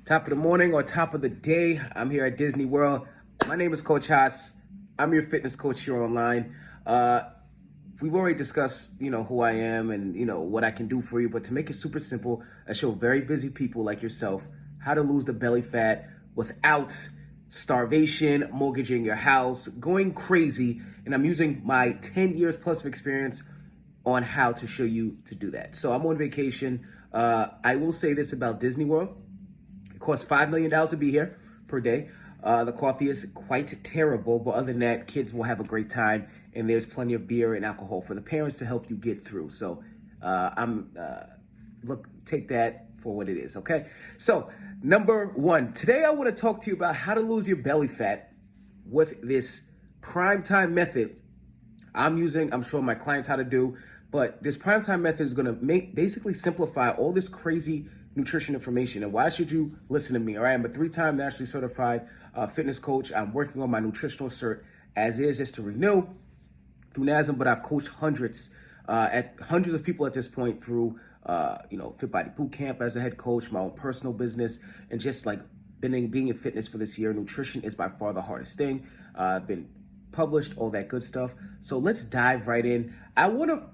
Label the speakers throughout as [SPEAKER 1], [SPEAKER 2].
[SPEAKER 1] Top of the morning or top of the day. I'm here at Disney World. My name is Coach Haas. I'm your fitness coach here online. We've already discussed, who I am and, what I can do for you. But to make it super simple, I show very busy people like yourself how to lose the belly fat without starvation, mortgaging your house, going crazy. And I'm using my 10 years plus of experience on how to show you to do that. So I'm on vacation. I will say this about Disney World. It costs $5 million to be here per day. The coffee is quite terrible, but other than that, kids will have a great time, and there's plenty of beer and alcohol for the parents to help you get through. So take that for what it is, okay? So number one, today I want to talk to you about how to lose your belly fat with this Primetime method I'm showing my clients how to do, but this Primetime method is gonna basically simplify all this crazy nutrition information. And why should you listen to me? All right, I'm a 3-time nationally certified fitness coach. I'm working on my nutritional cert as is, just to renew through NASM, but I've coached hundreds of people at this point through Fit Body Boot Camp as a head coach, my own personal business, and just like being in fitness for this year. Nutrition is by far the hardest thing. I've been published, all that good stuff. So let's dive right in.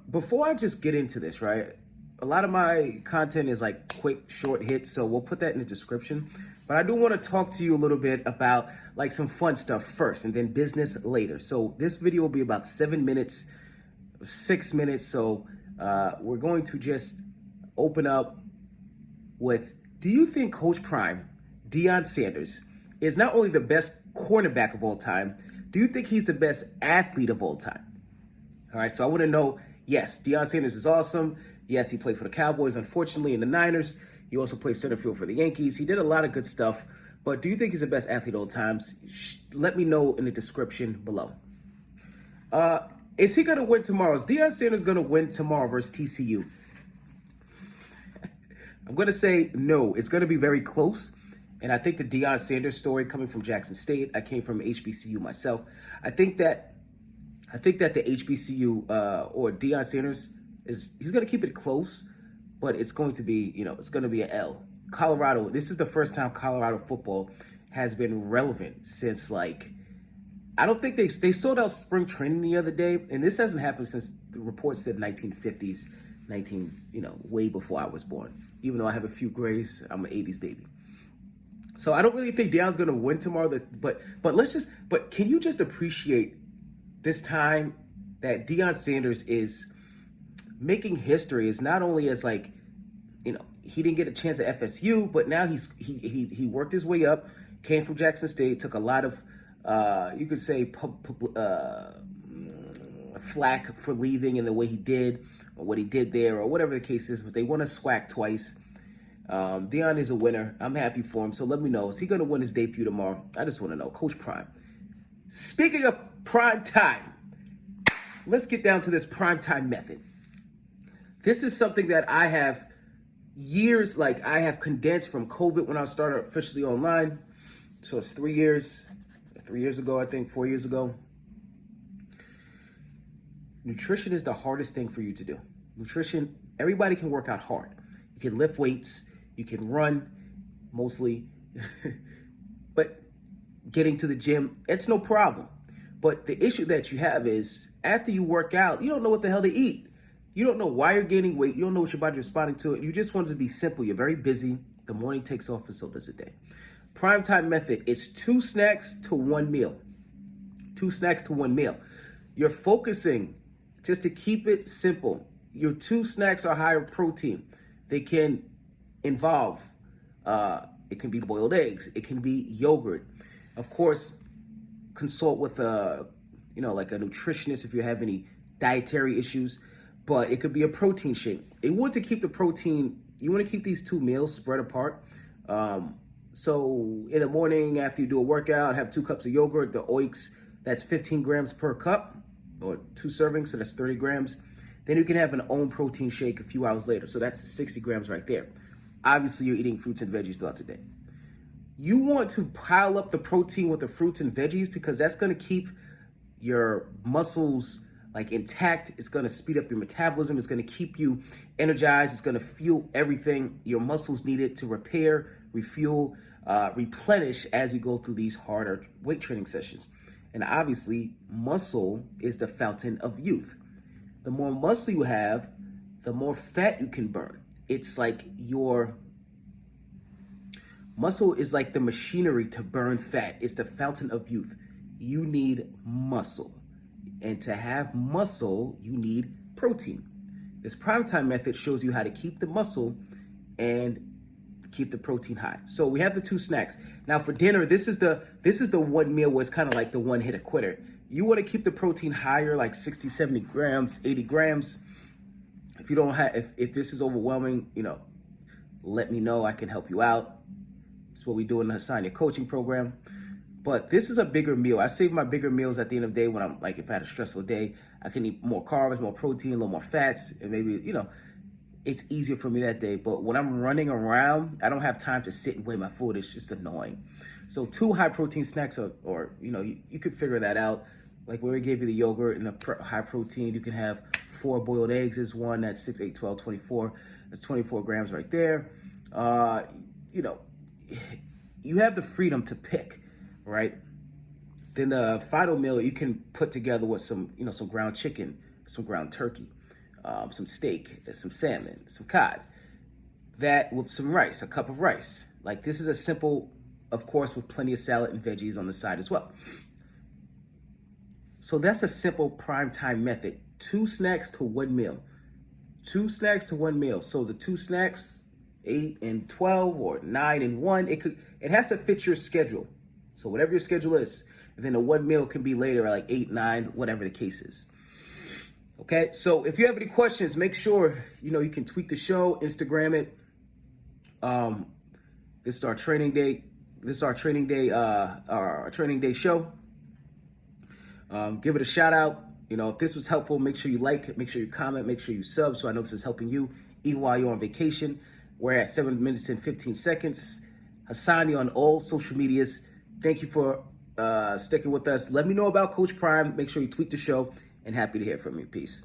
[SPEAKER 1] Before I just get into this, right? A lot of my content is like quick, short hits, so we'll put that in the description. But I do want to talk to you a little bit about like some fun stuff first and then business later. So this video will be about 7 minutes, 6 minutes. So we're going to just open up with, do you think Coach Prime, Deon Sanders, is not only the best cornerback of all time, do you think he's the best athlete of all time? All right, so I want to know, yes, Deon Sanders is awesome. Yes, he played for the Cowboys, unfortunately, in the Niners. He also played center field for the Yankees. He did a lot of good stuff. But do you think he's the best athlete of all times? Let me know in the description below. Is he going to win tomorrow? Is Deon Sanders going to win tomorrow versus TCU? I'm going to say no. It's going to be very close. And I think the Deon Sanders story coming from Jackson State, I came from HBCU myself. I think that the HBCU or Deon Sanders he's going to keep it close, but it's going to be, it's going to be an L. Colorado, this is the first time Colorado football has been relevant since I don't think they sold out spring training the other day, and this hasn't happened since the report said 1950s, way before I was born. Even though I have a few grays, I'm an 80s baby. So I don't really think Deon's going to win tomorrow, but can you just appreciate this time that Deon Sanders is making history? Is not only as he didn't get a chance at FSU, but now he worked his way up, came from Jackson State, took a lot of you could say flack for leaving and the way he did or what he did there or whatever the case is, but they won a SWAC twice. Deon is a winner. I'm happy for him. So let me know, is he going to win his debut tomorrow? I just want to know. Coach Prime. Speaking of prime time, let's get down to this Primetime method. This is something that I have I have condensed from COVID when I started officially online. So it's 3 years ago, I think, 4 years ago. Nutrition is the hardest thing for you to do. Nutrition, everybody can work out hard. You can lift weights, you can run, mostly. But getting to the gym, it's no problem. But the issue that you have is after you work out, you don't know what the hell to eat. You don't know why you're gaining weight. You don't know what your body's responding to it. You just want it to be simple. You're very busy. The morning takes off and so does the day. Primetime method is 2 snacks to 1 meal. 2 snacks to 1 meal. You're focusing, just to keep it simple, your 2 snacks are higher protein. They can involve, it can be boiled eggs. It can be yogurt. Of course, consult with a nutritionist if you have any dietary issues. But it could be a protein shake. You want to keep these 2 meals spread apart. So in the morning after you do a workout, have 2 cups of yogurt. The oiks, that's 15 grams per cup, or 2 servings, so that's 30 grams. Then you can have an own protein shake a few hours later. So that's 60 grams right there. Obviously, you're eating fruits and veggies throughout the day. You want to pile up the protein with the fruits and veggies because that's going to keep your muscles intact. It's going to speed up your metabolism. It's going to keep you energized. It's going to fuel everything your muscles need it to repair, refuel, replenish as you go through these harder weight training sessions. And obviously, muscle is the fountain of youth. The more muscle you have, the more fat you can burn. It's like your muscle is like the machinery to burn fat. It's the fountain of youth. You need muscle. And to have muscle, you need protein. This Primetime method shows you how to keep the muscle and keep the protein high. So we have the 2 snacks. Now for dinner, this is the one meal where it's kind of like the one hit quitter. You want to keep the protein higher, like 60, 70 grams, 80 grams. If you don't have, if this is overwhelming, let me know. I can help you out. That's what we do in the Hassania coaching program. But this is a bigger meal. I save my bigger meals at the end of the day when I'm like, if I had a stressful day, I can eat more carbs, more protein, a little more fats, and maybe, it's easier for me that day. But when I'm running around, I don't have time to sit and weigh my food. It's just annoying. So 2 high protein snacks or you could figure that out. Like where we gave you the yogurt and the high protein, you can have 4 boiled eggs is one. That's 6, 8, 12, 24. That's 24 grams right there. You have the freedom to pick, right? Then the final meal you can put together with some ground chicken, some ground turkey, some steak, some salmon, some cod. That with some rice, a cup of rice. Like this is a simple, of course, with plenty of salad and veggies on the side as well. So that's a simple Primetime method. 2 snacks to 1 meal. 2 snacks to 1 meal. So the 2 snacks, 8 and 12 or 9 and 1, it has to fit your schedule. So whatever your schedule is. And then the 1 meal can be later, like 8, 9, whatever the case is. Okay, so if you have any questions, make sure, you can tweet the show, Instagram it. This is our training day. This is our training day show. Give it a shout out. If this was helpful, make sure you like, make sure you comment, make sure you sub so I know this is helping you even while you're on vacation. We're at 7 minutes and 15 seconds. Hassania on all social medias. Thank you for sticking with us. Let me know about Coach Prime. Make sure you tweet the show and happy to hear from you. Peace.